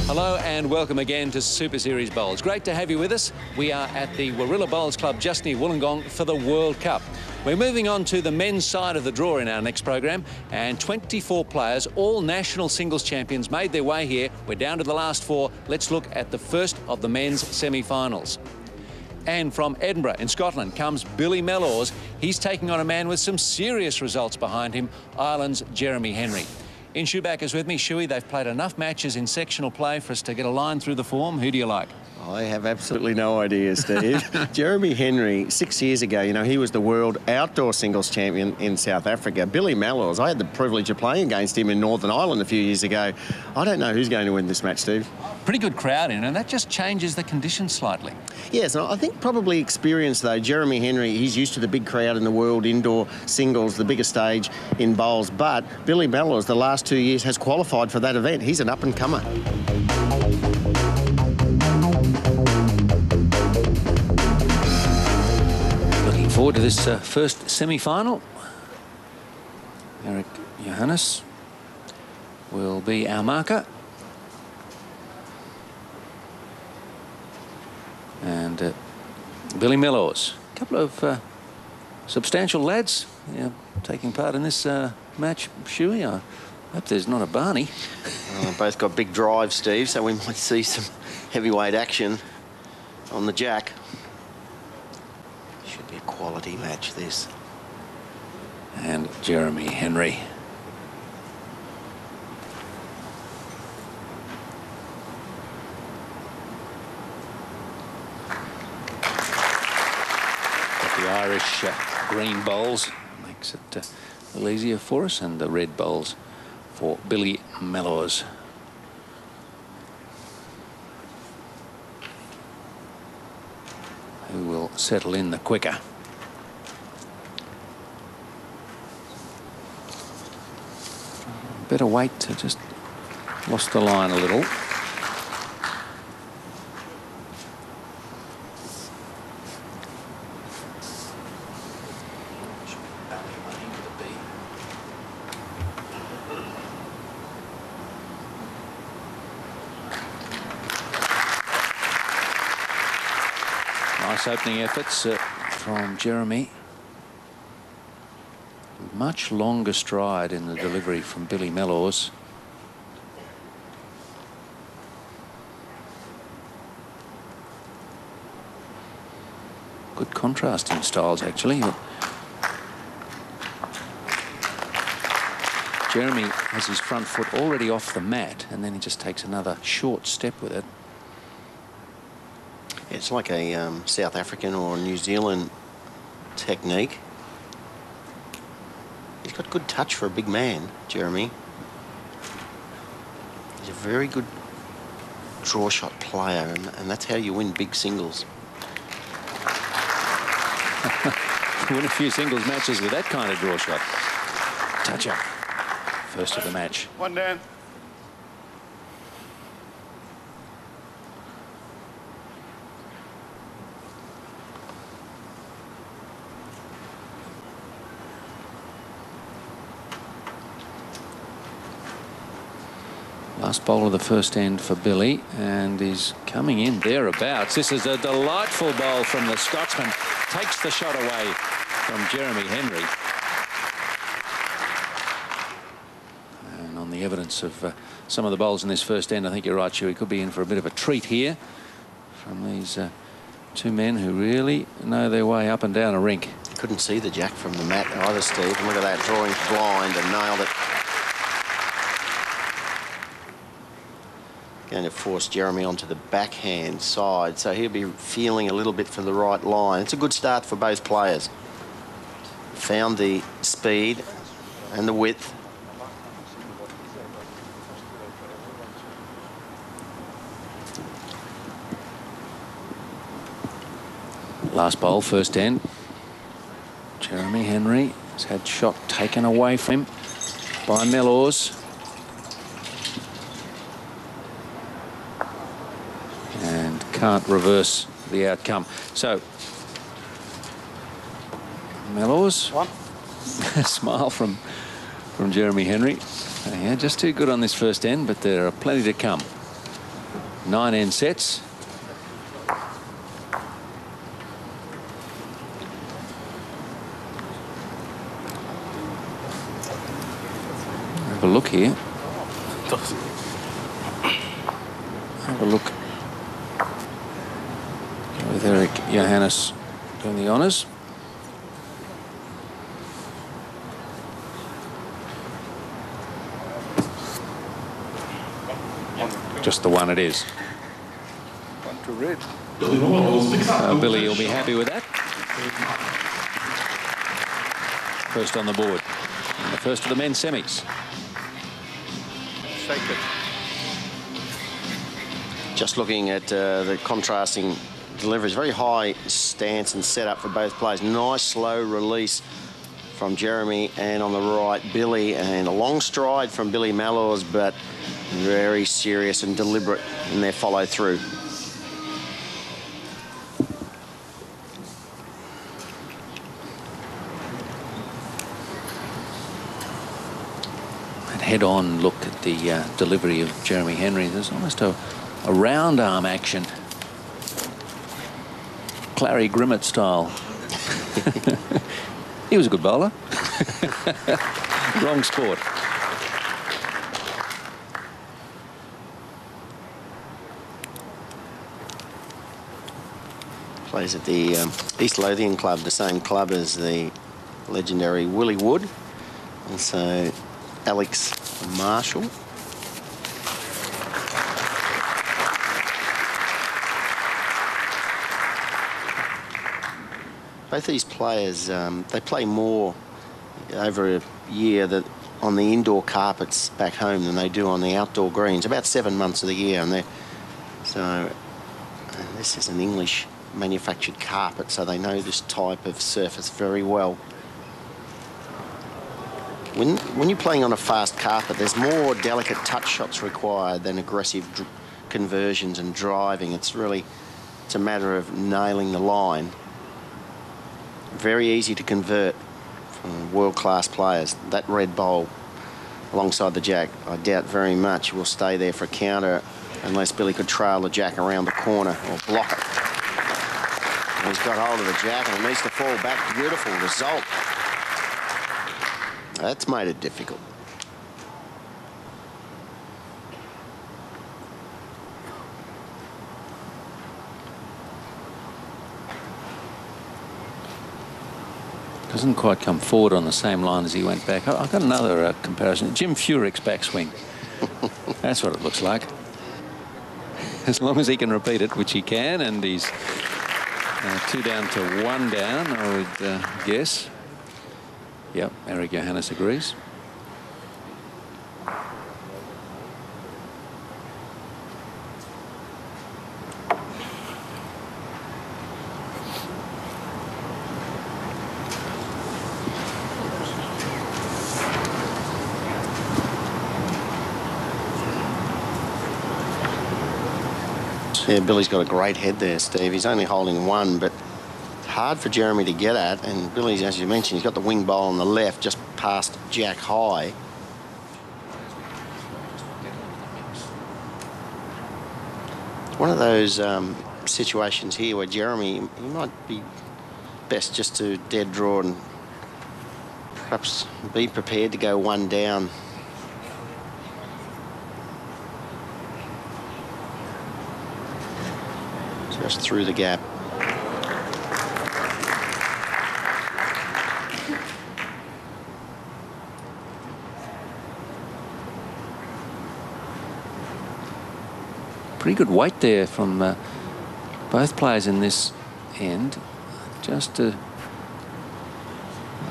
Hello and welcome again to Super Series Bowls. Great to have you with us. We are at the Warilla Bowls Club just near Wollongong for the World Cup. We're moving on to the men's side of the draw in our next program, and 24 players, all national singles champions, made their way here. We're down to the last 4. Let's look at the first of the men's semi-finals. And from Edinburgh in Scotland comes Billy Melors. He's taking on a man with some serious results behind him, Ireland's Jeremy Henry. In Shoebackers with me. Shuey, they've played enough matches in sectional play for us to get a line through the form. Who do you like? I have absolutely no idea, Steve. Jeremy Henry, 6 years ago, you know, he was the world outdoor singles champion in South Africa. Billy Melors, I had the privilege of playing against him in Northern Ireland a few years ago. I don't know who's going to win this match, Steve. Pretty good crowd in, and that just changes the conditions slightly. Yes, I think probably experience, though. Jeremy Henry, he's used to the big crowd in the world indoor singles, the biggest stage in bowls. But Billy Melors, the last 2 years, has qualified for that event. He's an up-and-comer. Looking forward to this first semi-final. Eric Johannes will be our marker. And Billy Melors, a couple of substantial lads taking part in this match. Shuey, I hope there's not a Barney. Both got big drives, Steve, so we might see some heavyweight action on the jack. Should be a quality match, this. And Jeremy Henry. The Irish green bowls makes it a little easier for us, and the red bowls for Billy Melors. Who will settle in the quicker. Better wait to just lost the line a little. Nice opening efforts from Jeremy. Much longer stride in the delivery from Billy Melors. Good contrast in styles, actually. Jeremy has his front foot already off the mat, and then he just takes another short step with it. It's like a South African or New Zealand technique. He's got good touch for a big man, Jeremy. He's a very good draw shot player, and that's how you win big singles. Win a few singles matches with that kind of draw shot. Touch up. First of the match. One down. Last bowl of the first end for Billy, and he's coming in thereabouts. This is a delightful bowl from the Scotsman. Takes the shot away from Jeremy Henry. And on the evidence of some of the bowls in this first end, I think you're right, Shuey. He could be in for a bit of a treat here from these two men who really know their way up and down a rink. Couldn't see the jack from the mat either, Steve. And look at that, drawing blind and nailed it. Going to force Jeremy onto the backhand side, so he'll be feeling a little bit for the right line. It's a good start for both players. Found the speed and the width. Last bowl, first end. Jeremy Henry has had shot taken away from him by Melors. And can't reverse the outcome. So, Melors. One. Smile from Jeremy Henry. Yeah, just too good on this first end, but there are plenty to come. 9 end sets. Have a look here. Have a look with Eric Johannes doing the honours. Just the one it is. One to red. Billy will be happy with that. First on the board. And the first of the men's semis. Shake it. Just looking at the contrasting deliveries, very high stance and setup for both players. Nice slow release from Jeremy, and on the right, Billy, and a long stride from Billy Melors, but very serious and deliberate in their follow through. And head-on look at the delivery of Jeremy Henry. There's almost a round arm action. Clary Grimmett style. He was a good bowler. Wrong sport. Plays at the East Lothian Club, the same club as the legendary Willie Wood. And so Alex Marshall. Both these players, they play more over a year that on the indoor carpets back home than they do on the outdoor greens, about 7 months of the year. And so this is an English manufactured carpet, so they know this type of surface very well. When you're playing on a fast carpet, there's more delicate touch shots required than aggressive conversions and driving. It's a matter of nailing the line. Very easy to convert from world-class players. That red bowl alongside the jack, I doubt very much will stay there for a counter unless Billy could trail the jack around the corner or block it. And he's got hold of the jack and it needs to fall back. Beautiful result. That's made it difficult. Doesn't quite come forward on the same line as he went back. I've got another comparison. Jim Furyk's backswing. That's what it looks like. As long as he can repeat it, which he can, and he's 2 down to 1 down, I would guess. Yep, Eric Johannes agrees. Yeah, Billy's got a great head there, Steve. He's only holding 1, but it's hard for Jeremy to get at. And Billy's, as you mentioned, he's got the wing bowl on the left, just past jack high. One of those situations here where Jeremy, he might be best just to dead draw and perhaps be prepared to go 1 down. Just through the gap. Pretty good weight there from both players in this end. Just a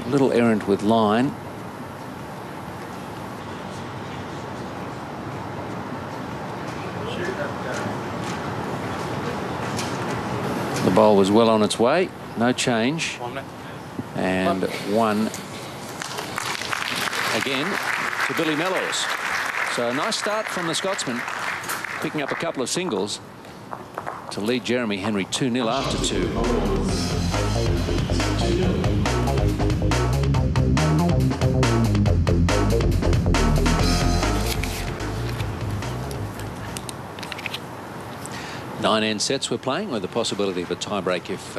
little errant with line. The bowl was well on its way, no change, and 1 again to Billy Melors. So a nice start from the Scotsman, picking up a couple of singles to lead Jeremy Henry 2-0 after 2. 9-end sets we're playing, with the possibility of a tiebreak if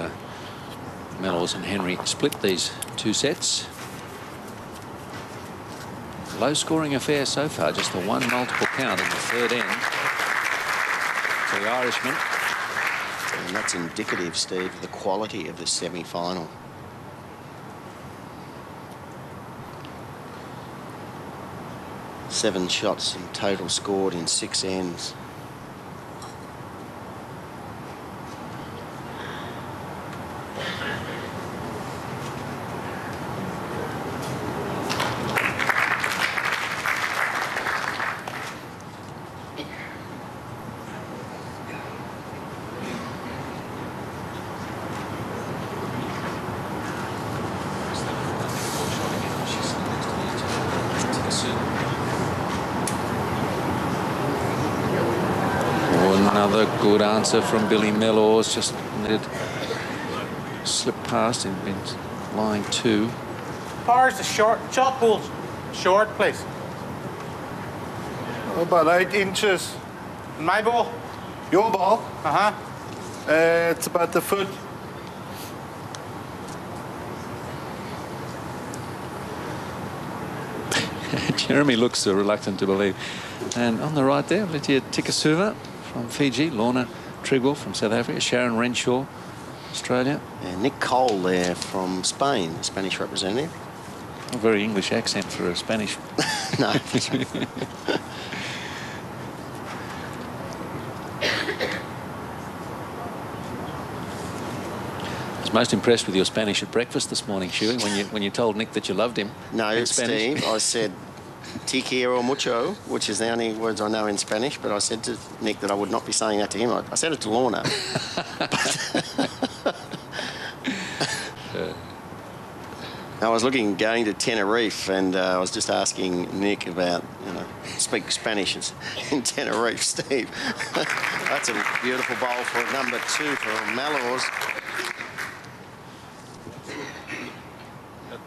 Melors and Henry split these 2 sets. Low-scoring affair so far, just the 1 multiple count in the 3rd end for the Irishman. And that's indicative, Steve, of the quality of the semi-final. Seven shots in total scored in 6 ends. Another good answer from Billy Melors. Just needed slip past and been lying 2. Powers the short balls. Short, please. About 8 inches. My ball. Your ball? Uh-huh. It's about the foot. Jeremy looks reluctant to believe. And on the right there, Lydia Tikasuva from Fiji, Lorna Trigwell from South Africa, Sharon Renshaw, Australia. And Nick Cole there from Spain, the Spanish representative. A very English accent for a Spanish. No. I was most impressed with your Spanish at breakfast this morning, Shuey, when you told Nick that you loved him. No, in Spanish. Steve, I said "te quiero mucho," which is the only words I know in Spanish, but I said to Nick that I would not be saying that to him. I said it to Lorna. I was looking going to Tenerife, and I was just asking Nick about, speak Spanish in Tenerife, Steve. That's a beautiful bowl for number 2 for Melors.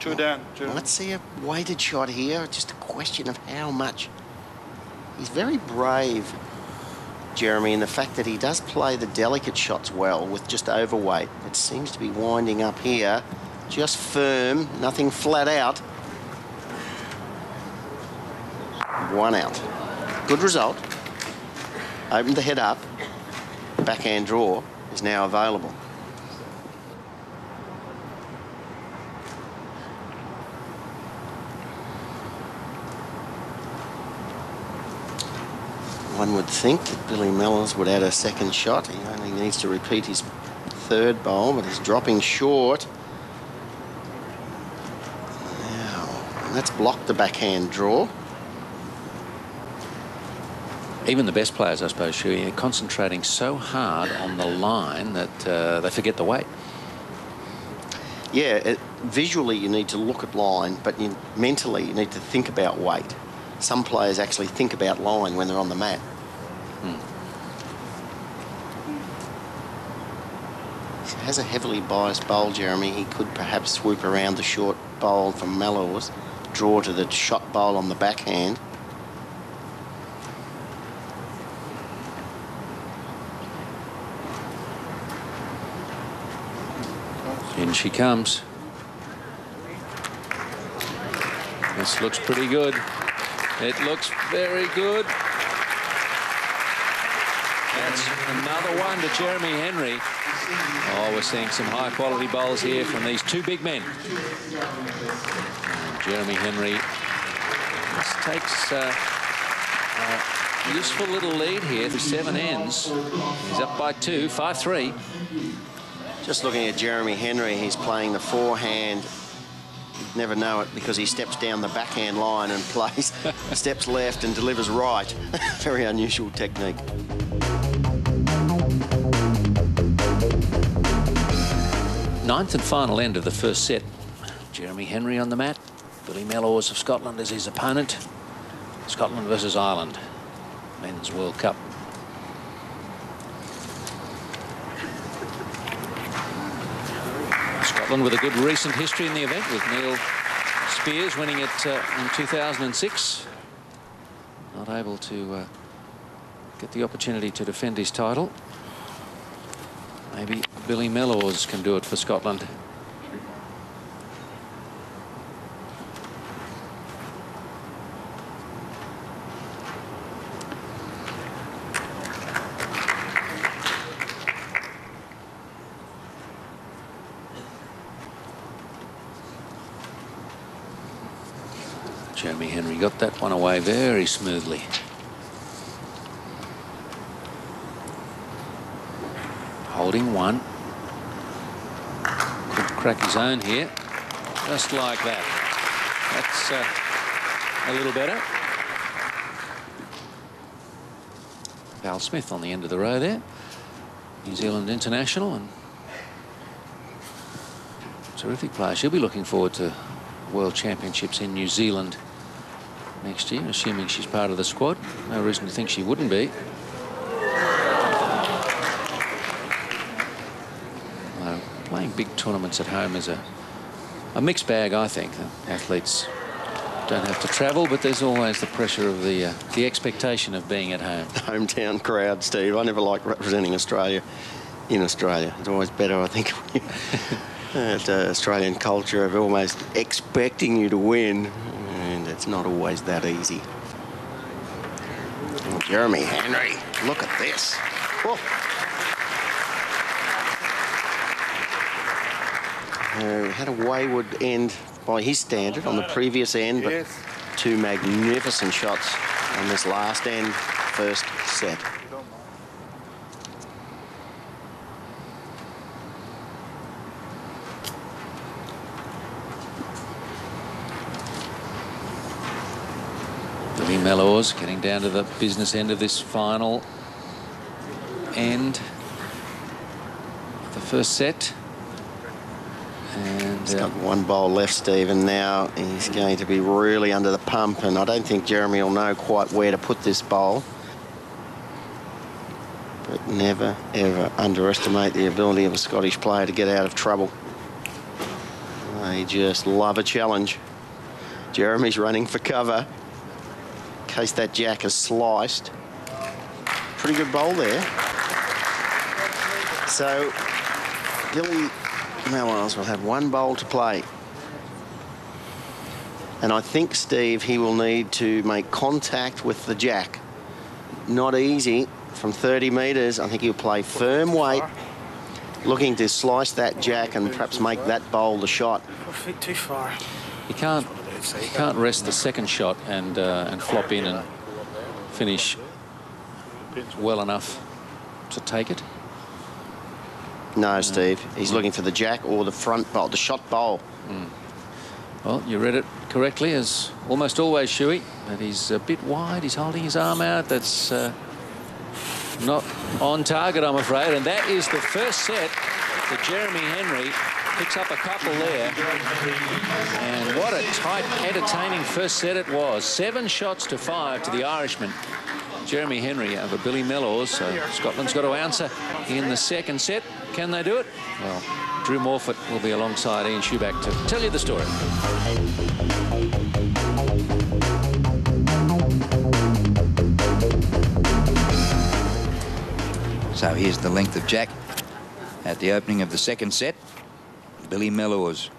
2 down. 2. Let's see a weighted shot here. Just a question of how much. He's very brave, Jeremy, in the fact that he does play the delicate shots well with just overweight. It seems to be winding up here. Just firm, nothing flat out. 1 out. Good result. Opened the head up. Backhand draw is now available. One would think that Billy Melors would add a second shot. He only needs to repeat his 3rd bowl, but he's dropping short. And that's blocked the backhand draw. Even the best players, I suppose, Shuey, are concentrating so hard on the line that they forget the weight. Yeah, visually you need to look at line, but mentally you need to think about weight. Some players actually think about line when they're on the mat. He has a heavily biased bowl, Jeremy. He could perhaps swoop around the short bowl from Melors, draw to the shot bowl on the backhand. In she comes. This looks pretty good. It looks very good. That's another one to Jeremy Henry. Oh, we're seeing some high-quality bowls here from these 2 big men. And Jeremy Henry just takes a useful little lead here for 7 ends. He's up by 2, 5-3. Just looking at Jeremy Henry, he's playing the forehand. You'd never know it because he steps down the backhand line and plays, steps left and delivers right. Very unusual technique. Ninth and final end of the first set. Jeremy Henry on the mat. Billy Melors of Scotland is his opponent. Scotland versus Ireland. Men's World Cup. Scotland with a good recent history in the event, with Neil Spears winning it in 2006. Not able to get the opportunity to defend his title. Maybe Billy Melors can do it for Scotland. Jeremy Henry got that one away very smoothly. Holding one. Could crack his own here. Just like that. That's a little better. Val Smith on the end of the row there. New Zealand international and terrific player. She'll be looking forward to World Championships in New Zealand next year, assuming she's part of the squad. No reason to think she wouldn't be. Playing big tournaments at home is a mixed bag, I think. Athletes don't have to travel, but there's always the pressure of the expectation of being at home. Hometown crowd, Steve. I never like representing Australia in Australia. It's always better, I think, at Australian culture of almost expecting you to win, and it's not always that easy. Jeremy Henry, look at this. Whoa. Had a wayward end by his standard on the previous end, but two magnificent shots on this last end, first set. Billy Melors getting down to the business end of this final end of the first set. And he's got one bowl left, Steve, and now he's going to be really under the pump, and I don't think Jeremy will know quite where to put this bowl. But never, ever underestimate the ability of a Scottish player to get out of trouble. They just love a challenge. Jeremy's running for cover in case that jack is sliced. Pretty good bowl there. So Billy Melors will have one bowl to play. And I think, Steve, he will need to make contact with the jack. Not easy from 30 metres. I think he'll play firm weight, looking to slice that jack and perhaps make that bowl the shot. 4 feet too far. You can't rest the second shot and flop in and finish well enough to take it. No, Steve. He's looking for the jack or the front bowl, the shot bowl. Well, you read it correctly, as almost always, Shuey. But he's a bit wide. He's holding his arm out. That's not on target, I'm afraid. And that is the first set that Jeremy Henry picks up a couple there. And what a tight, entertaining first set it was. 7 shots to 5 to the Irishman, Jeremy Henry, over Billy Melors. So Scotland's got to answer in the second set. Can they do it? Well, Drew Morfitt will be alongside Ian Schuback to tell you the story. So here's the length of jack at the opening of the second set. Billy Melors.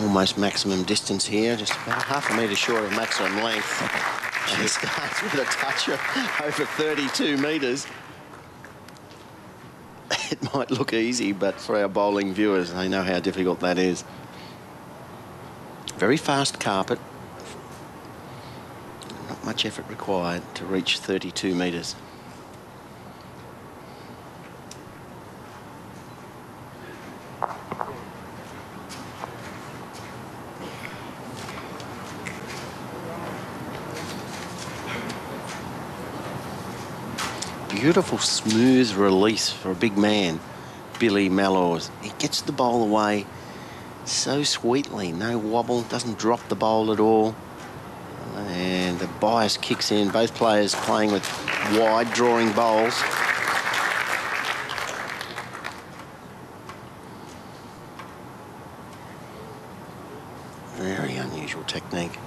Almost maximum distance here, just about half a metre short of maximum length. And he starts with a toucher over 32 metres. It might look easy, but for our bowling viewers, they know how difficult that is. Very fast carpet. Not much effort required to reach 32 metres. Beautiful, smooth release for a big man, Billy Melors. He gets the bowl away so sweetly, no wobble, doesn't drop the bowl at all. And the bias kicks in, both players playing with wide drawing bowls. unusual technique.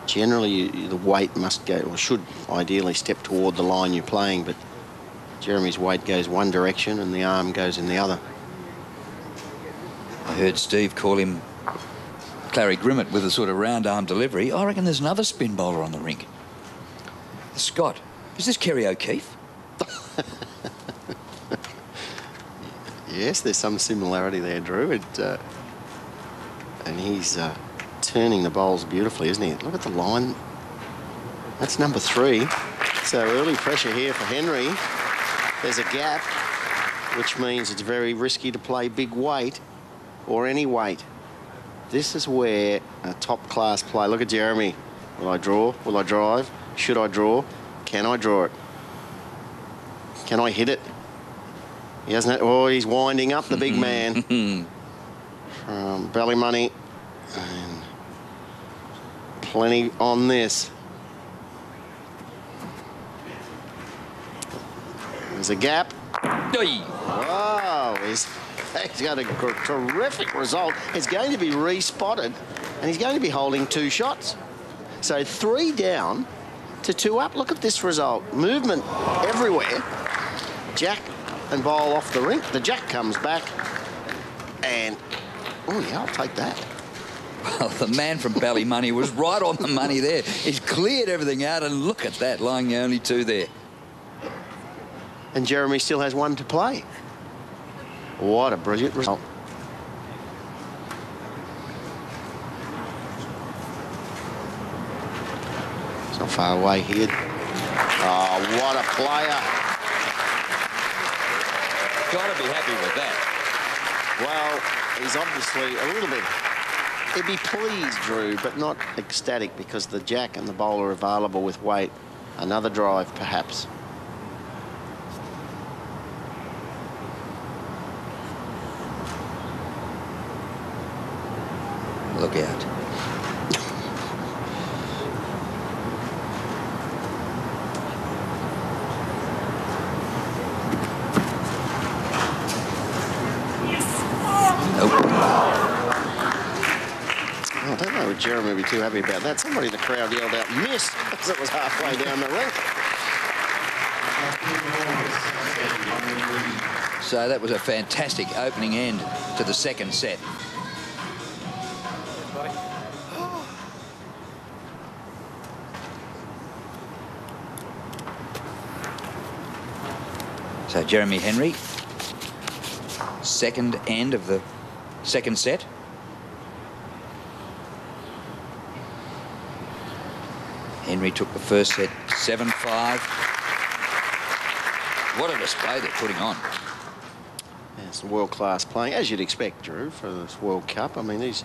Generally, the weight must go, or should ideally step toward the line you're playing, but Jeremy's weight goes one direction and the arm goes in the other. I heard Steve call him Clary Grimmett with a sort of round arm delivery. I reckon there's another spin bowler on the rink. Scott, is this Kerry O'Keefe? Yes, there's some similarity there, Drew. And he's turning the bowls beautifully, isn't he? Look at the line. That's number 3. So early pressure here for Henry. There's a gap, which means it's very risky to play big weight or any weight. This is where a top-class play. Look at Jeremy. Will I draw? Will I drive? Should I draw? Can I draw it? Can I hit it? He hasn't. Oh, he's winding up the big man. From Belly Money. And plenty on this. There's a gap. Wow, he's got a terrific result. It's going to be re-spotted, and he's going to be holding 2 shots. So 3 down to 2 up. Look at this result. Movement everywhere. Jack and bowl off the rink. The jack comes back, and oh yeah, I'll take that. Well, the man from Ballymoney was right on the money there. He's cleared everything out, and look at that, lying the only 2 there. And Jeremy still has 1 to play. What a brilliant result. It's not far away here. Oh, what a player. Got to be happy with that. Well, he's obviously a little bit... He'd be pleased, Drew, but not ecstatic, because the jack and the bowler are available with weight. Another drive, perhaps. Look out. Nope. I don't know if Jeremy would be too happy about that. Somebody in the crowd yelled out, "Missed," as it was halfway down the rink. So that was a fantastic opening end to the second set. So Jeremy Henry, second end of the second set. Henry took the first set 7-5. What a display they're putting on. Yeah, it's world-class playing, as you'd expect, Drew, for this World Cup. I mean, these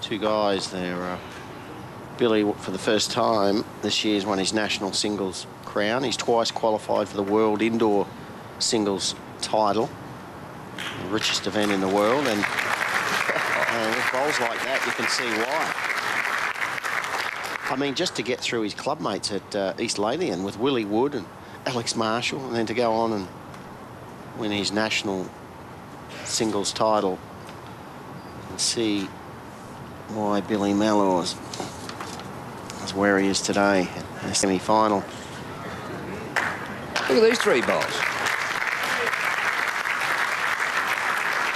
2 guys, they're... Billy, for the first time this year, has won his national singles crown. He's twice qualified for the World Indoor Singles title, the richest event in the world, and with bowls like that, you can see why. I mean, just to get through his club mates at East Lothian with Willie Wood and Alex Marshall, and then to go on and win his national singles title, and see why Billy Melors is where he is today in the semi-final. Look at these 3 bowls.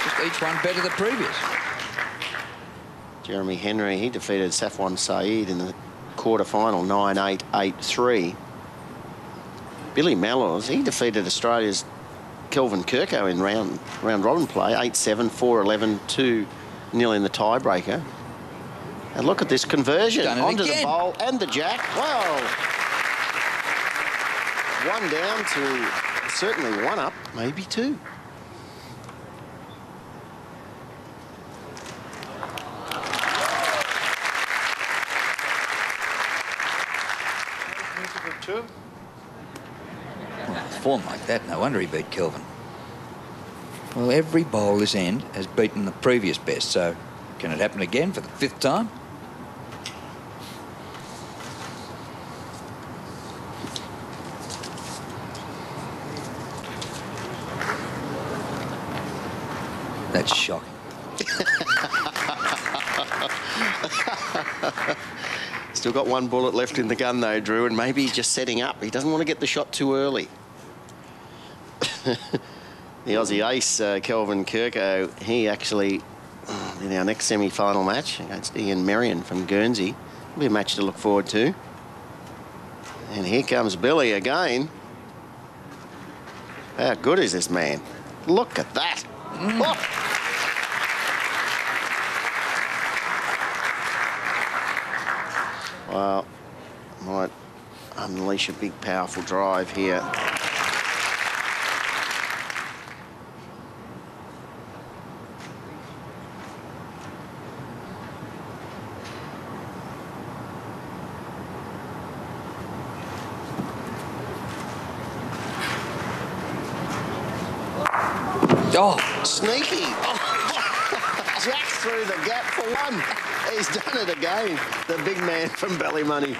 Just each one better than the previous. Jeremy Henry, he defeated Safwan Saeed in the quarter-final, 9-8, 8-3. Billy Melors, he defeated Australia's Kelvin Kirko in round-robin play, 8-7, 4-11, 2-0 in the tiebreaker. And look at this conversion onto the bowl and the jack. Well, 1 down to certainly 1 up, maybe 2. Form like that, no wonder he beat Kelvin. Well, every bowl this end has beaten the previous best, so can it happen again for the 5th time? That's shocking. Still got one bullet left in the gun though, Drew, and maybe he's just setting up. He doesn't want to get the shot too early. The Aussie ace, Kelvin Kirko, he actually, in our next semi-final match against Ian Merrion from Guernsey, will be a match to look forward to. And here comes Billy again. How good is this man? Look at that. Oh. Well, might unleash a big, powerful drive here. Oh, Sneaky. Oh. Jack through the gap for one. He's done it again. The big man from Ballymoney.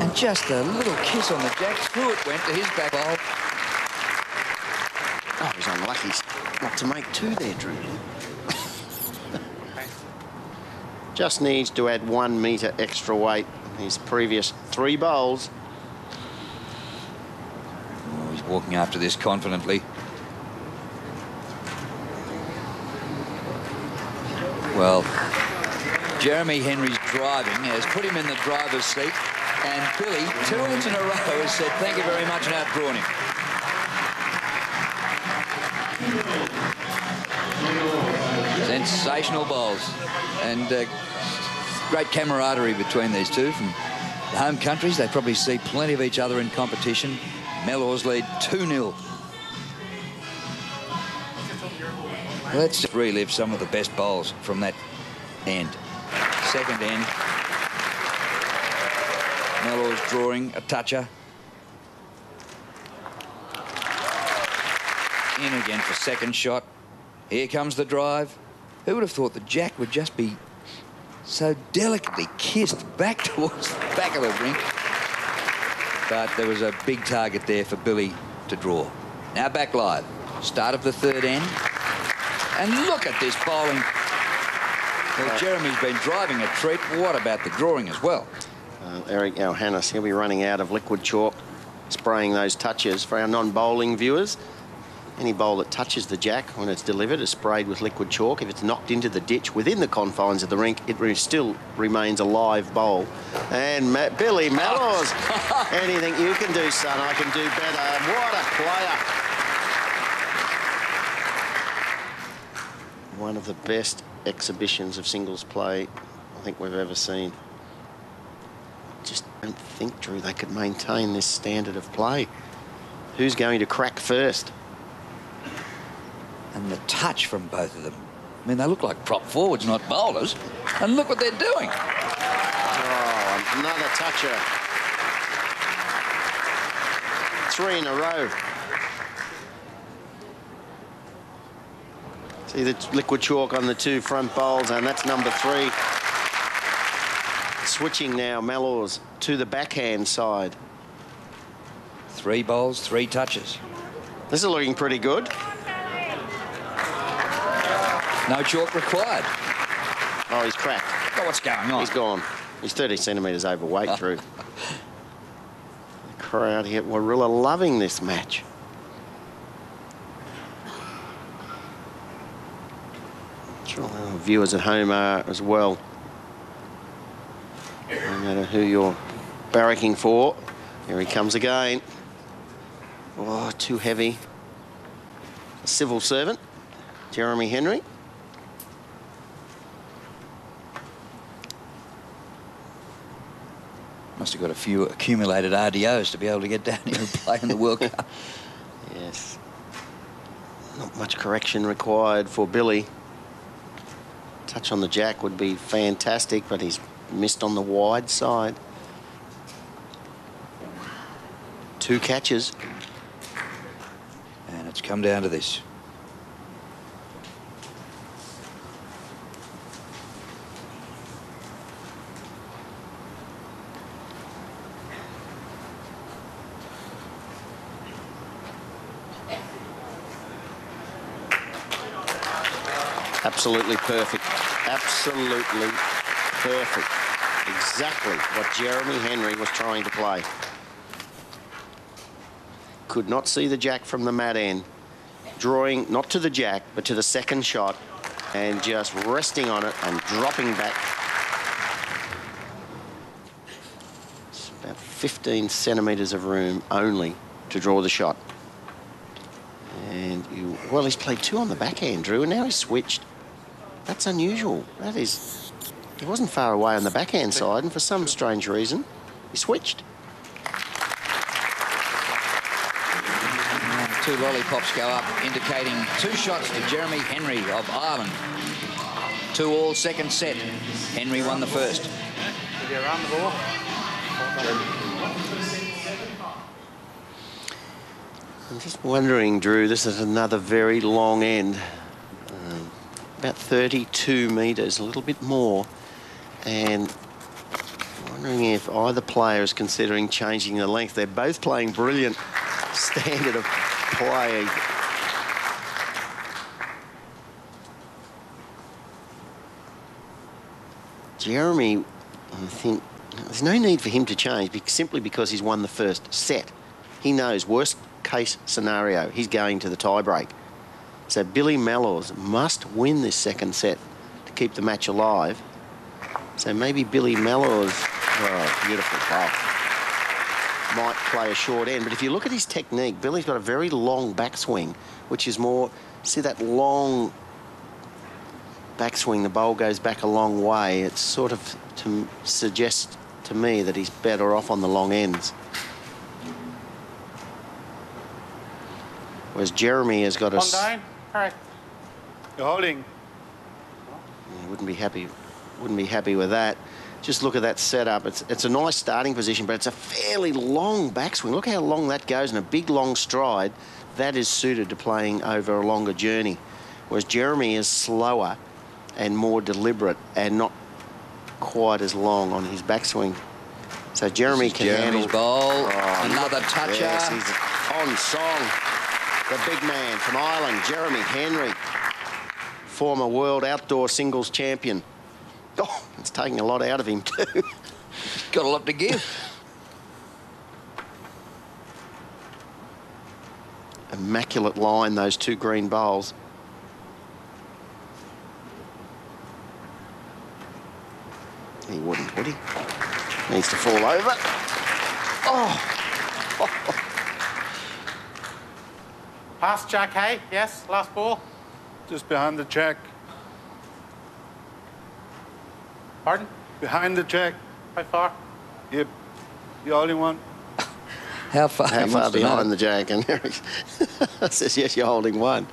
and just a little kiss on the jack's foot went to his back bowl. Oh, he's unlucky not to make two there, Drew. Just needs to add 1 metre extra weight in his previous 3 bowls. Oh, he's walking after this confidently. Well, Jeremy Henry's driving has put him in the driver's seat, and Billy, 2 ends in a row, has said thank you very much and outdrawn him. Sensational bowls, and great camaraderie between these two from the home countries. They probably see plenty of each other in competition. Melors lead 2-0. Let's just relive some of the best bowls from that end. Second end. Melors drawing a toucher. In again for second shot. Here comes the drive. Who would have thought the jack would just be so delicately kissed back towards the back of the rink? But there was a big target there for Billy to draw. Now back live. Start of the third end. And look at this bowling. Well, Jeremy's been driving a treat. What about the drawing as well? Eric Alhannis, he'll be running out of liquid chalk, spraying those touches. For our non-bowling viewers, any bowl that touches the jack when it's delivered is sprayed with liquid chalk. If it's knocked into the ditch within the confines of the rink, it still remains a live bowl. And Billy Melors, anything you can do, son, I can do better. What a player. One of the best exhibitions of singles play I think we've ever seen. Just don't think, Drew, they could maintain this standard of play. Who's going to crack first? And the touch from both of them. I mean, they look like prop forwards, not bowlers. And look what they're doing. Oh, another toucher. 3 in a row. See the liquid chalk on the 2 front bowls, and that's number 3. Switching now, Melors to the backhand side. 3 bowls, 3 touches. This is looking pretty good. No chalk required. Oh, he's cracked. Oh, what's going on? He's gone. He's 30 centimetres overweight, Drew. The crowd here at Warilla loving this match. Sure, our viewers at home are as well. No matter who you're barracking for. Here he comes again. Oh, too heavy. A civil servant, Jeremy Henry. Must have got a few accumulated RDOs to be able to get down here and play in the World Cup. Yes. Not much correction required for Billy. Touch on the jack would be fantastic, but he's missed on the wide side. 2 catches. And it's come down to this. Absolutely perfect. Absolutely perfect. Exactly what Jeremy Henry was trying to play. Could not see the jack from the mat end. Drawing not to the jack, but to the second shot, and just resting on it and dropping back. It's about 15 centimetres of room only to draw the shot. And, well, he's played 2 on the backhand, Drew, and now he's switched. That's unusual. That is... He wasn't far away on the backhand side, and for some strange reason, he switched. 2 lollipops go up, indicating 2 shots to Jeremy Henry of Ireland. 2-all second set. Henry won the first. Did you run the ball? I'm just wondering, Drew, this is another very long end. About 32 metres, a little bit more. And I'm wondering if either player is considering changing the length. They're both playing brilliant standard of play. Jeremy, I think, there's no need for him to change simply because he's won the first set. He knows, worst case scenario, he's going to the tie-break. So Billy Melors must win this second set to keep the match alive. So maybe Billy Melors, oh, beautiful ball, might play a short end. But if you look at his technique, Billy's got a very long backswing, which is more, see that long backswing, the bowl goes back a long way. It's sort of to suggest to me that he's better off on the long ends. Whereas Jeremy has got a... One down. Correct. You're holding. Yeah, wouldn't be happy with that. Just look at that setup. It's a nice starting position, but it's a fairly long backswing. Look how long that goes in a big long stride. That is suited to playing over a longer journey. Whereas Jeremy is slower and more deliberate and not quite as long on his backswing. So Jeremy can Jeremy's handle... ball. Oh, Another toucher. Yes, he's on song. The big man from Ireland, Jeremy Henry, former world outdoor singles champion. Oh, it's taking a lot out of him too. Got a lot to give. Immaculate line, those 2 green bowls. He wouldn't, would he? Needs to fall over. Oh! Pass, Jack Hay. Yes, last ball. Just behind the jack. Pardon? Behind the jack. How far? Yep. The only one. How far? How far behind the jack? And Eric says, yes, you're holding 1.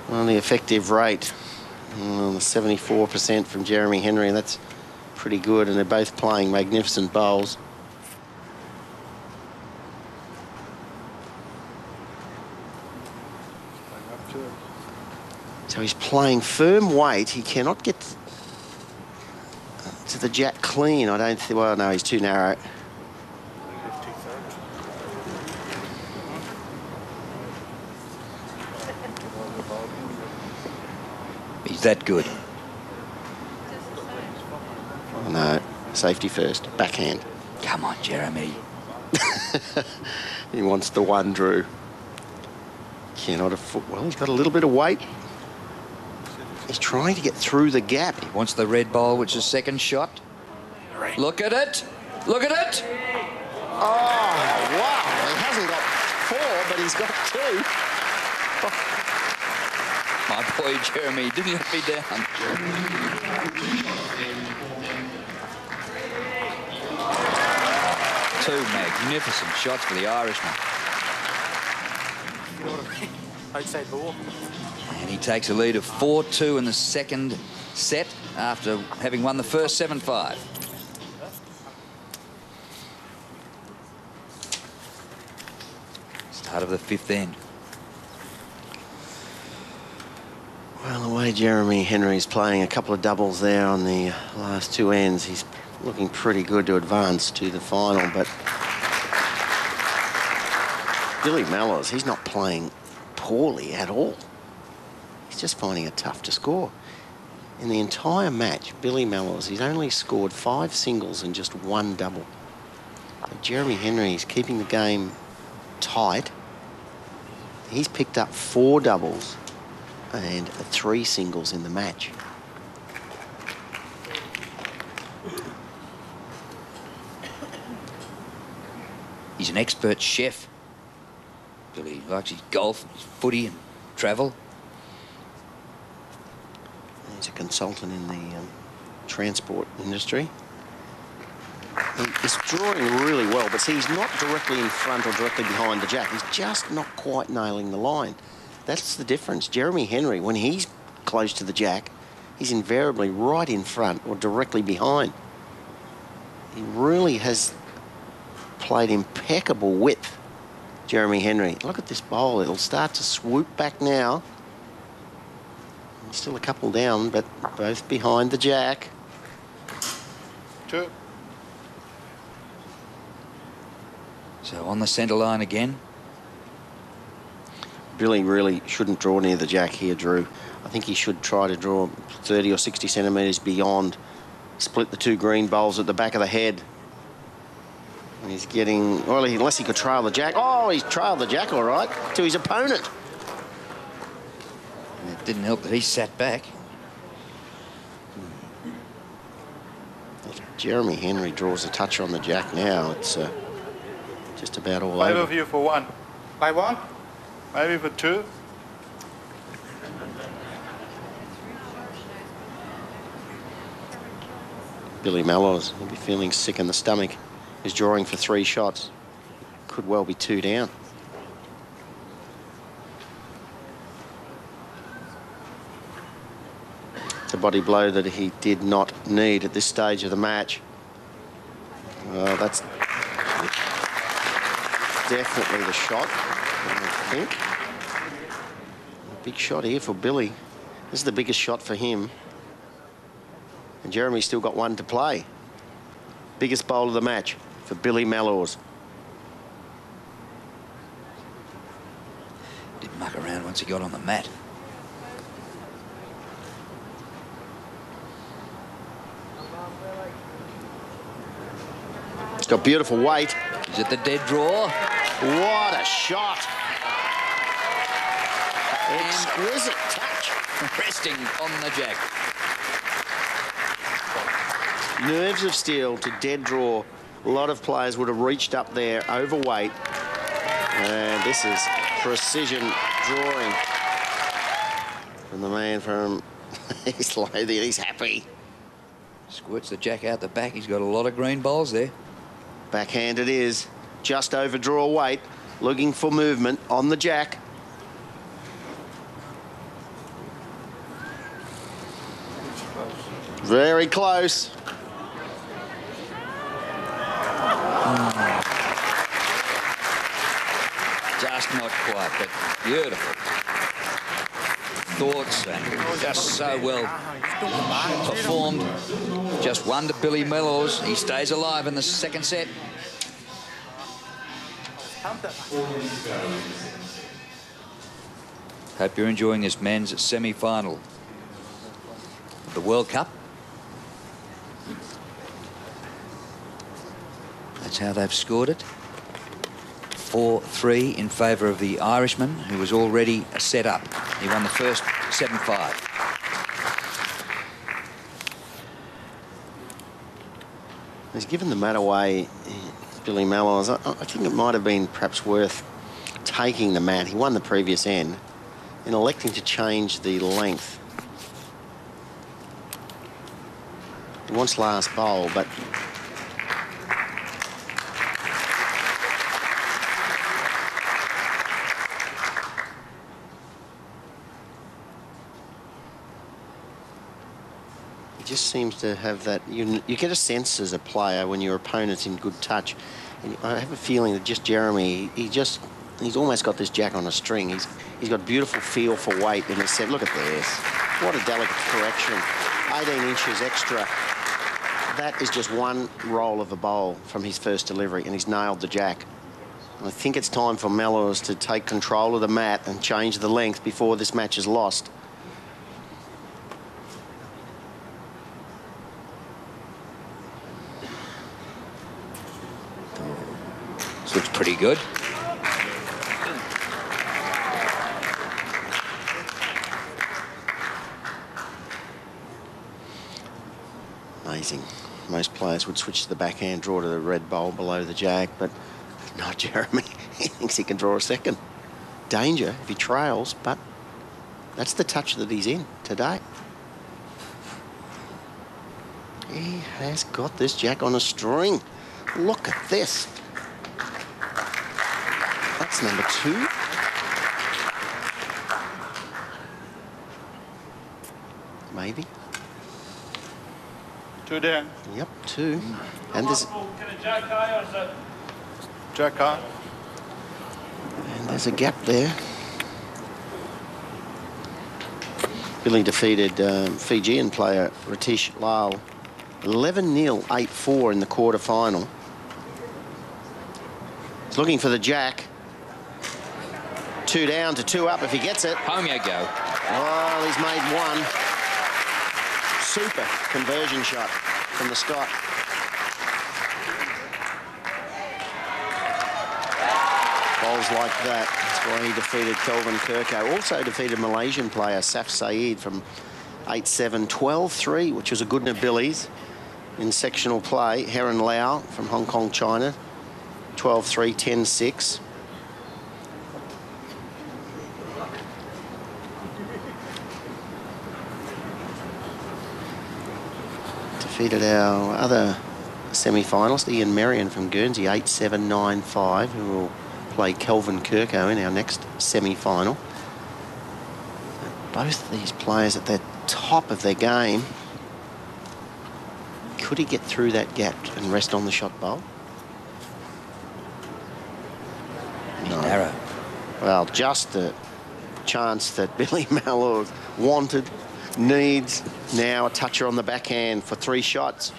On the effective rate, 74% from Jeremy Henry, and that's pretty good, and they're both playing magnificent bowls. So he's playing firm weight. He cannot get to the jack clean, I don't think. Well, no, he's too narrow. He's that good. Oh, no, safety first, backhand. Come on, Jeremy. He wants the 1, Drew. Cannot afford. Well, he's got a little bit of weight. He's trying to get through the gap. He wants the red ball, which is second shot. Look at it. Look at it. Oh, wow. He hasn't got 4, but he's got 2. My boy Jeremy didn't let me down. 2 magnificent shots for the Irishman. Outside ball. And he takes a lead of 4-2 in the second set after having won the first 7-5. Start of the fifth end. Well, the way Jeremy Henry's playing a couple of doubles there on the last two ends, he's looking pretty good to advance to the final, but Billy Melors, he's not playing poorly at all. He's just finding it tough to score. In the entire match, Billy Melors, he's only scored 5 singles and just 1 double. So Jeremy Henry is keeping the game tight. He's picked up 4 doubles and 3 singles in the match. He's an expert chef. Billy likes his golf, his footy and travel. He's a consultant in the transport industry. He's drawing really well, but see, he's not directly in front or directly behind the jack. He's just not quite nailing the line. That's the difference. Jeremy Henry, when he's close to the jack, he's invariably right in front or directly behind. He really has played impeccable width, Jeremy Henry. Look at this bowl. It'll start to swoop back now. Still a couple down, but both behind the jack. 2. So on the centre line again. Billy really shouldn't draw near the jack here, Drew. I think he should try to draw 30 or 60 centimetres beyond, split the 2 green bowls at the back of the head. And he's getting, well, unless he could trail the jack. Oh, he's trailed the jack all right to his opponent. And it didn't help that he sat back. If Jeremy Henry draws a touch on the jack now, it's just about all 5 over. of you for 1. By 1? Maybe for 2. Billy Melors, he'll be feeling sick in the stomach. He's drawing for 3 shots. Could well be 2 down. It's a body blow that he did not need at this stage of the match. Well, that's definitely the shot, I think. A big shot here for Billy. This is the biggest shot for him. And Jeremy's still got 1 to play. Biggest bowl of the match for Billy Melors. Didn't muck around once he got on the mat. It's got beautiful weight. Is it the dead draw? What a shot. Exquisite touch. Resting on the jack. Nerves of steel to dead draw. A lot of players would have reached up there overweight. And this is precision drawing from the man from he's loathing. He's happy. Squirts the jack out the back. He's got a lot of green balls there. Backhand it is. Just over draw weight. Looking for movement on the jack. Very close. Just not quite, but beautiful. Thoughts and just so well performed. Just 1 to Billy Melors. He stays alive in the second set. Hope you're enjoying this men's semi-final of the World Cup. That's how they've scored it. 4-3 in favour of the Irishman, who was already set up. He won the first 7-5. He's given the mat away, Billy Melors. I think it might have been perhaps worth taking the mat. He won the previous end and electing to change the length. He wants last bowl, but He just seems to have that. You get a sense as a player when your opponent's in good touch. And I have a feeling that just Jeremy, he's almost got this jack on a string. He's got beautiful feel for weight in his set. Look at this. What a delicate correction. 18 inches extra. That is just one roll of the bowl from his first delivery, and he's nailed the jack. I think it's time for Melors to take control of the mat and change the length before this match is lost. This looks pretty good. Amazing. Most players would switch to the backhand, draw to the red bowl below the jack, but not Jeremy. He thinks he can draw a second. Danger if he trails, but that's the touch that he's in today. He has got this jack on a string. Look at this. That's number 2. Maybe. 2 down. Yep, 2. And there's Jack high. And there's a gap there. Billy defeated Fijian player Ratish Lal 11-0, 8-4 in the quarter-final. He's looking for the jack. 2 down to 2 up if he gets it. Home you go. Oh, he's made 1. Super conversion shot from the Scot. Bowls like that. That's why he defeated Kelvin Kirko. Also defeated Malaysian player Saf Saeed from 8-7, 12-3, which was a good Billy's in sectional play. Heron Lau from Hong Kong, China, 12-3, 10-6. Defeated our other semi-finalist, Ian Marion from Guernsey, 8-7, 9-5, who will play Kelvin Kirko in our next semi-final. Both these players at the top of their game. Could he get through that gap and rest on the shot bowl? No. Narrow. Well, just the chance that Billy Melors wanted, needs. Now a toucher on the backhand for 3 shots.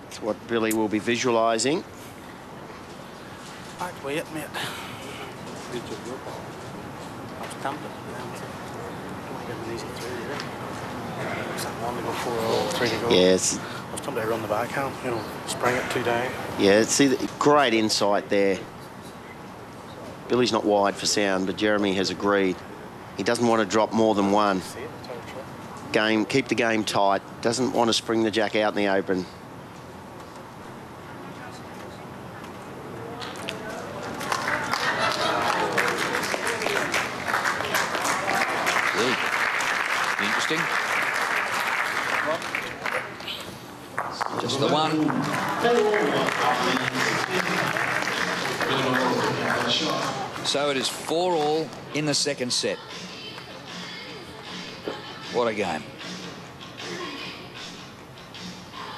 That's what Billy will be visualising. Back way it, mate. I've stamped it. What's that, 1 to go, 4 all, 3 to go? Yes. I've stamped it around the backhand, you know, spring it 2 down. Yeah, see, great insight there. Billy's not wide for sound, but Jeremy has agreed. He doesn't want to drop more than 1. Keep the game tight. Doesn't want to spring the jack out in the open. Interesting. Just the 1. So it is 4-all in the second set. What a game.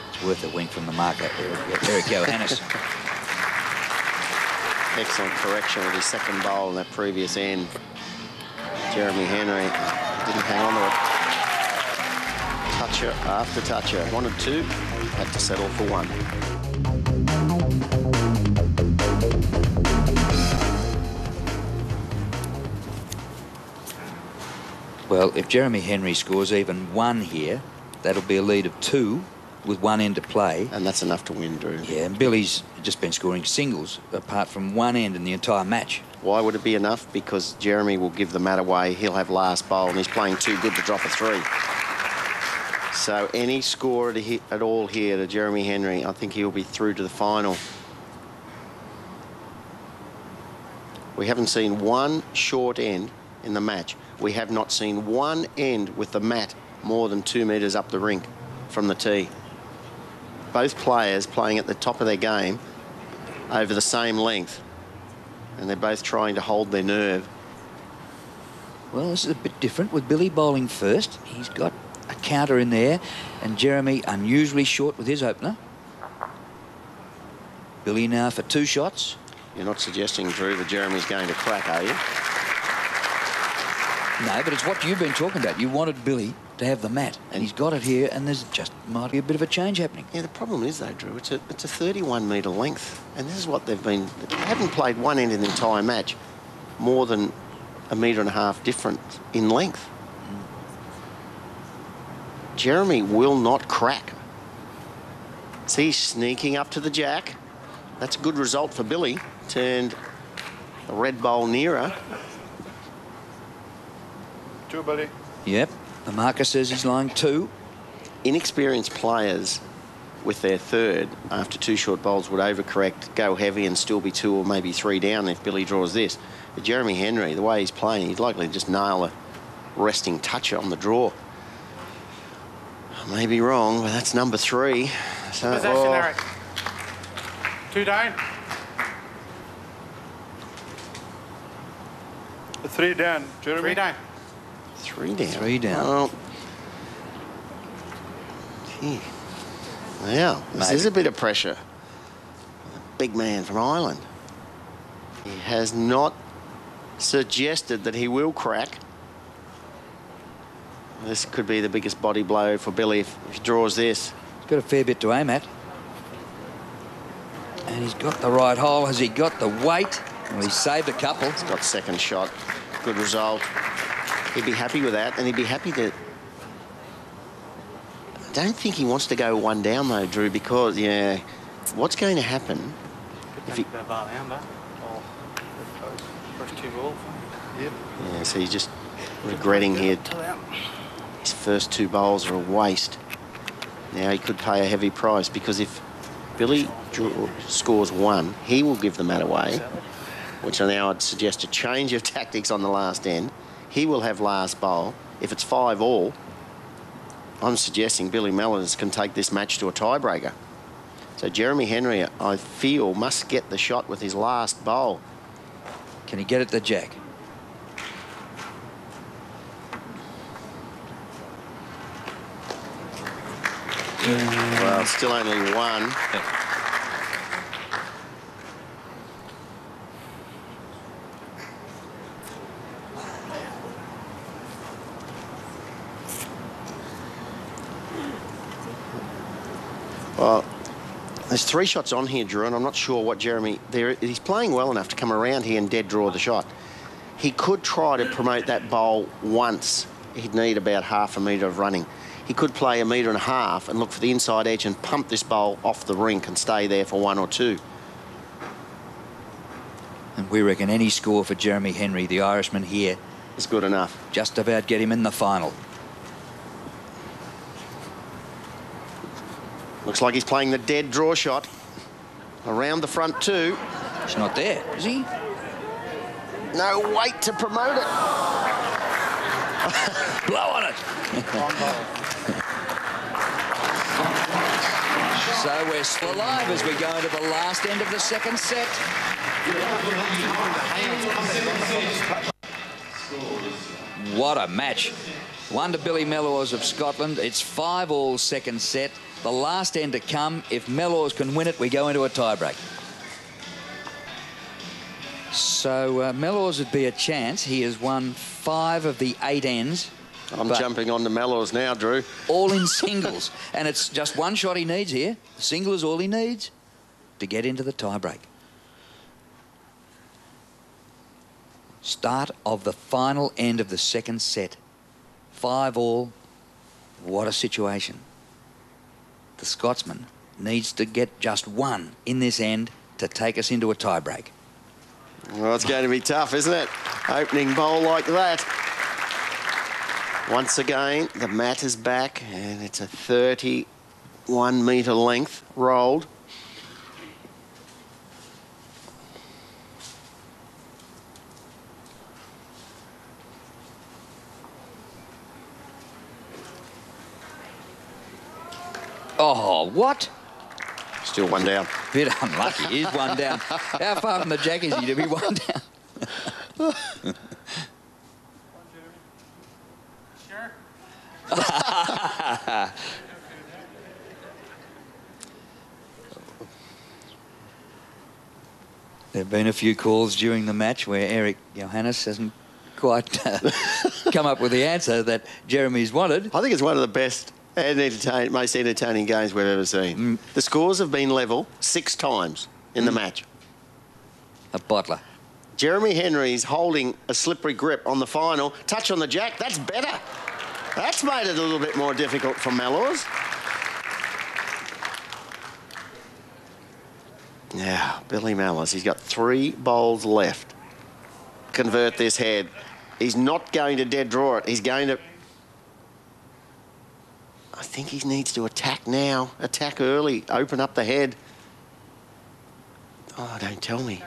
It's worth a wink from the marker, Eric Johannes. Excellent correction with his second bowl in that previous end. Jeremy Henry didn't hang on to it. Toucher after toucher. Wanted 2, had to settle for 1. Well, if Jeremy Henry scores even 1 here, that'll be a lead of 2 with 1 end to play. And that's enough to win, Drew. Yeah, and Billy's just been scoring singles apart from 1 end in the entire match. Why would it be enough? Because Jeremy will give the mat away. He'll have last bowl, and he's playing too good to drop a 3. So any score at all here to Jeremy Henry, I think he'll be through to the final. We haven't seen 1 short end in the match. We have not seen 1 end with the mat more than 2 metres up the rink from the tee. Both players playing at the top of their game over the same length, and they're both trying to hold their nerve. Well, this is a bit different with Billy bowling first. He's got a counter in there. And Jeremy unusually short with his opener. Billy now for 2 shots. You're not suggesting, Drew, that Jeremy's going to crack, are you? No, but it's what you've been talking about. You wanted Billy to have the mat, and he's got it here, and there's just might be a bit of a change happening. Yeah, the problem is, though, Drew, it's a 31-metre length, and this is what they've been... They haven't played one end in the entire match more than a metre and a half different in length. Jeremy will not crack. See, he's sneaking up to the jack. That's a good result for Billy. Turned the red bowl nearer. 2, Billy. Yep, the marker says he's lying 2. Inexperienced players with their third after 2 short bowls would overcorrect, go heavy and still be 2 or maybe 3 down if Billy draws this. But Jeremy Henry, the way he's playing, he's likely to just nail a resting toucher on the draw. I may be wrong, but that's number 3. So, Possession, Eric. 2 down. 3 down, Jeremy. 3 down. 3 down. 3 down. Well, gee. Now, this Maybe. is a bit of pressure. Big man from Ireland. He has not suggested that he will crack. This could be the biggest body blow for Billy if he draws this. He's got a fair bit to aim at. And he's got the right hole. Has he got the weight? Well, he's saved a couple. He's got second shot. Good result. He'd be happy with that, and he'd be happy to... I don't think he wants to go 1 down, though, Drew, because, yeah, what's going to happen if he... First 2 balls. Yep. Yeah, so he's just regretting here. His first 2 bowls are a waste. Now he could pay a heavy price, because if Billy scores 1, he will give the mat away, which now I'd suggest a change of tactics on the last end. He will have last bowl. If it's 5 all, I'm suggesting Billy Melors can take this match to a tiebreaker. So Jeremy Henry, I feel, must get the shot with his last bowl. Can he get it to jack? Well, still only 1. Well, there's 3 shots on here, Drew, and I'm not sure what Jeremy... He's playing well enough to come around here and dead draw the shot. He could try to promote that bowl once. He'd need about half a metre of running. He could play a metre and a half and look for the inside edge and pump this bowl off the rink and stay there for 1 or 2. And we reckon any score for Jeremy Henry, the Irishman here, Is good enough. just about get him in the final. Looks like he's playing the dead draw shot. Around the front 2. He's not there, is he? No weight to promote it. Blow on it. So we're still alive as we go into the last end of the second set. What a match. 1 to Billy Melors of Scotland. It's 5 all second set. The last end to come. If Melors can win it, we go into a tiebreak. So Melors would be a chance. He has won 5 of the 8 ends. I'm jumping on to Melors now, Drew. All in singles. And it's just 1 shot he needs here. The single is all he needs to get into the tiebreak. Start of the final end of the second set. 5 all. What a situation. The Scotsman needs to get just 1 in this end to take us into a tiebreak. Well, it's going to be tough, isn't it? Opening bowl like that. Once again, the mat is back, and it's a 31-metre length rolled. Oh, what? Still 1 down. Bit unlucky. He's 1 down. How far from the jack is he to be 1 down? Sure. There have been a few calls during the match where Eric Johannes hasn't quite come up with the answer that Jeremy's wanted. I think it's one of the best and most entertaining games we've ever seen. The scores have been level 6 times in the match. A bottler. Jeremy Henry's holding a slippery grip on the final. Touch on the jack, that's better. That's made it a little bit more difficult for Melors. Now, Billy Melors, he's got 3 bowls left. Convert this head. He's not going to dead draw it. He's going to... I think he needs to attack now. Attack early. Open up the head. Oh, don't tell me.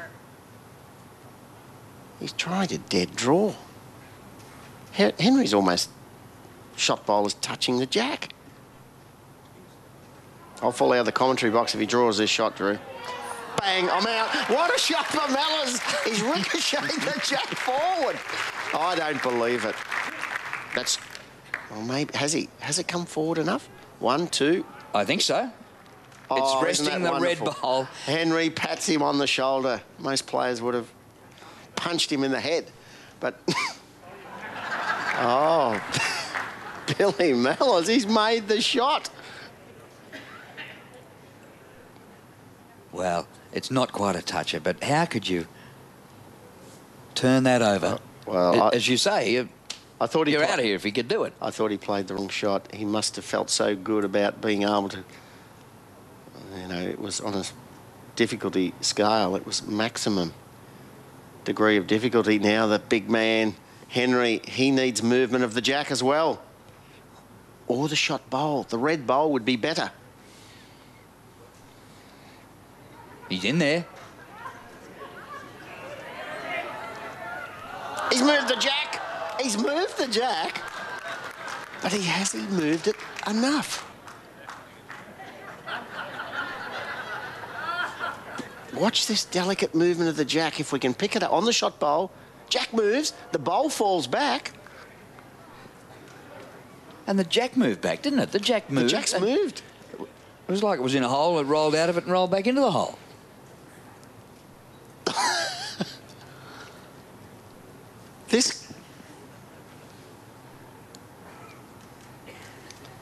He's trying to dead draw. Henry's almost shot bowlers touching the jack. I'll fall out of the commentary box if he draws this shot, Drew. Bang, I'm out. What a shot from Melors. He's ricocheted the jack forward. I don't believe it. That's... Well, maybe... Has it come forward enough? 1, 2... I think so. Oh, it's resting the wonderful? red bowl. Henry pats him on the shoulder. Most players would have punched him in the head. But... oh... Billy Melors, he's made the shot. Well, it's not quite a toucher, but how could you turn that over? Well, as you say, I thought you're out of here if he could do it. I thought he played the wrong shot. He must have felt so good about being able to... You know, it was on a difficulty scale. It was maximum degree of difficulty. Now the big man, Henry, he needs movement of the jack as well. Or the shot bowl. The red bowl would be better. He's in there. He's moved the jack. He's moved the jack. But has he moved it enough? Watch this delicate movement of the jack. If we can pick it up on the shot bowl, jack moves, the bowl falls back. And the jack moved back, didn't it? The jack moved. The jack's moved. It was like it was in a hole, it rolled out of it and rolled back into the hole. This...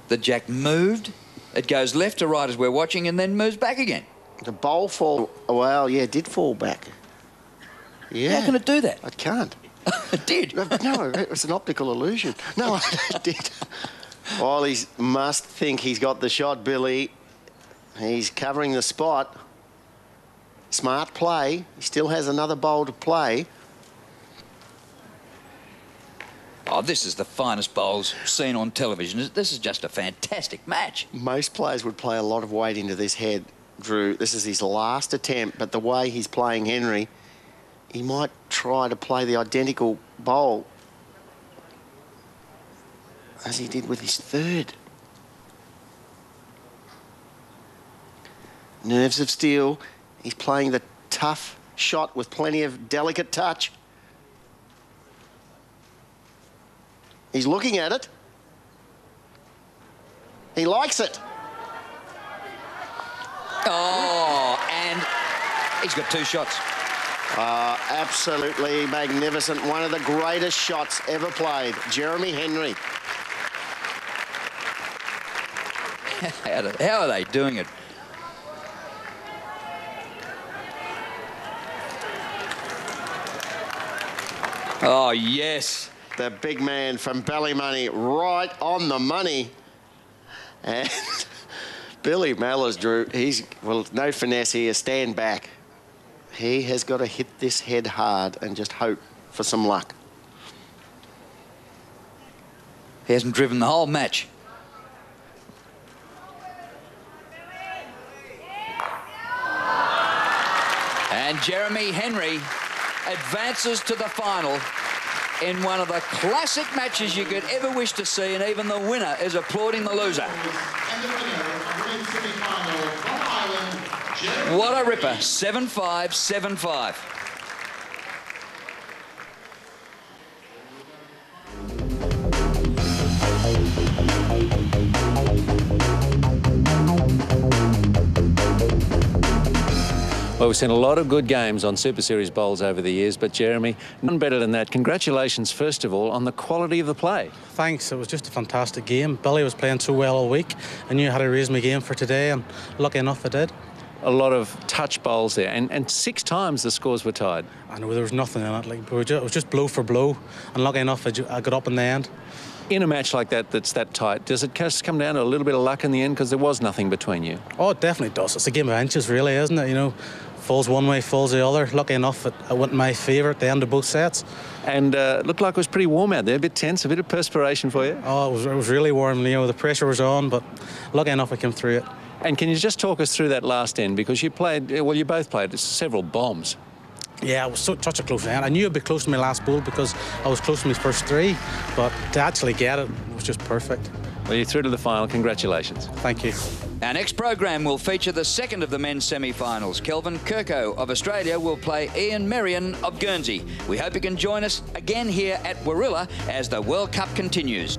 The jack moved, it goes left to right as we're watching and then moves back again. The bowl fall... Well, yeah, it did fall back. Yeah. How can it do that? It can't. It did. No, it was an optical illusion. No, it did. Well, he must think he's got the shot, Billy. He's covering the spot. Smart play. He still has another bowl to play. Oh, this is the finest bowls seen on television. This is just a fantastic match. Most players would play a lot of weight into this head, Drew. This is his last attempt, but the way he's playing Henry, he might try to play the identical bowl as he did with his third. Nerves of steel. He's playing the tough shot with plenty of delicate touch. He's looking at it. He likes it. Oh, and he's got 2 shots. Absolutely magnificent. One of the greatest shots ever played. Jeremy Henry. How are they doing it? Oh, yes. The big man from Ballymoney, right on the money. And Billy Melors, Drew, well, no finesse here, stand back. He has got to hit this head hard and just hope for some luck. He hasn't driven the whole match. And Jeremy Henry advances to the final in one of the classic matches you could ever wish to see, and even the winner is applauding the loser. What a ripper. 7-5, 7-5. Well, we've seen a lot of good games on Super Series bowls over the years, but Jeremy, none better than that. Congratulations, first of all, on the quality of the play. Thanks. It was just a fantastic game. Billy was playing so well all week. I knew I had to raise my game for today, and lucky enough I did. A lot of touch bowls there, and 6 times the scores were tied. I know there was nothing in it. Like, it was just blow for blow, and lucky enough I got up in the end. In a match like that that's that tight, does it just come down to a little bit of luck in the end because there was nothing between you? Oh, it definitely does. It's a game of inches, really, isn't it? You know, falls one way, falls the other. Lucky enough, it went in my favour at the end of both sets. And it looked like it was pretty warm out there, a bit tense, a bit of perspiration for you. Oh, it was really warm. You know, the pressure was on, but lucky enough I came through it. And can you just talk us through that last end? Because you played, well, you both played several bombs. Yeah, it was such a close end. I knew I'd be close to my last bowl because I was close to my first 3, but to actually get it was just perfect. Well, you're through to the final. Congratulations. Thank you. Our next program will feature the second of the men's semi-finals. Kelvin Kirko of Australia will play Ian Merrion of Guernsey. We hope you can join us again here at Warilla as the World Cup continues.